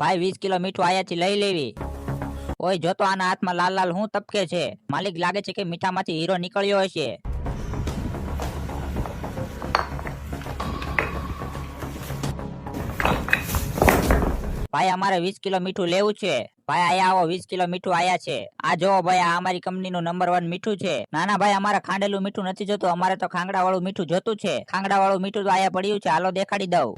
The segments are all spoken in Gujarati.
ભાઈ 20 કિલો મીઠું આયાથી લઈ લેવી. ઓય જોતો આના હાથમાં લાલ લાલ હું તપકે છે. માલિક લાગે છે કે મીઠામાંથી હીરો નીકળ્યો હશે. ભાઈ અમારે 20 કિલો મીઠું લેવું છે. ભાઈ આયા આવો, 20 કિલો મીઠું આયા છે. આ જોવો ભાઈ, આ અમારી કંપનીનું નંબર 1 મીઠું છે. ના ના ભાઈ, અમારે ખાંડેલું મીઠું નથી જોતું, અમારે તો ખાંગડા વાળું મીઠું જોતું છે. ખાંગડા વાળું મીઠું તો આયા પડ્યું છે, હાલો દેખાડી દઉં.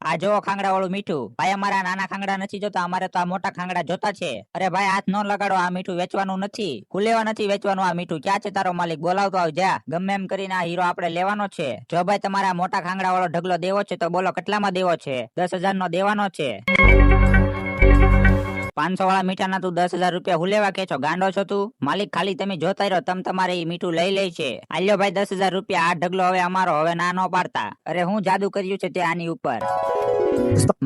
આ જોવો ખાંગડા વાળું મીઠું. ભાઈ અમારા નાના ખાંગડા નથી જોતા, અમારે તો આ મોટા ખાંગડા જોતા છે. અરે ભાઈ હાથ ન લગાડો, આ મીઠું વેચવાનું નથી, ખુલેવા નથી વેચવાનું. આ મીઠું ક્યાં છે તારો માલિક? બોલાવતો આવ જા. ગમે એમ કરીને આ હીરો આપણે લેવાનો છે. જો ભાઈ તમારા મોટા ખાંગડા વાળો ઢગલો દેવો છે તો બોલો કેટલામાં દેવો છે? 10,000 નો દેવાનો છે. 500 વાળા મીઠાના તું 10,000 રૂપિયા હું લેવા કે છો? ગાંડો છો તું? માલિક ખાલી તમે જોતા રહ્યો, તમારે એ મીઠું લઈ લે છે. આલ્યો ભાઈ 10,000 રૂપિયા, આ ઢગલો હવે અમારો, હવે ના નો પાડતા. અરે હું જાદુ કર્યું છે તે આની ઉપર?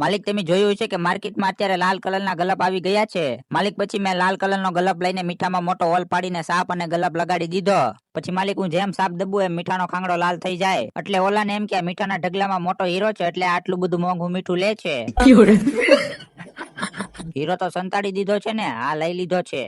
માલિક તમે જોયું છે કે માર્કેટમાં અત્યારે લાલ કલરના ગલપ આવી ગયા છે. માલિક પછી મેં લાલ કલરનો ગલપ લઈને મીઠામાં મોટો હોલ પાડીને સાપ અને ગલપ લગાડી દીધો. પછી માલિક હું જેમ સાપ દબું એમ મીઠાનો ખાંગડો લાલ થઈ જાય. એટલે ઓલાને એમ કે મીઠાના ઢગલામાં મોટો હીરો છે એટલે આટલું બધું મોંઘું મીઠું લે છે. હીરો તો સંતાડી દીધો છે ને, આ લઈ લીધો છે.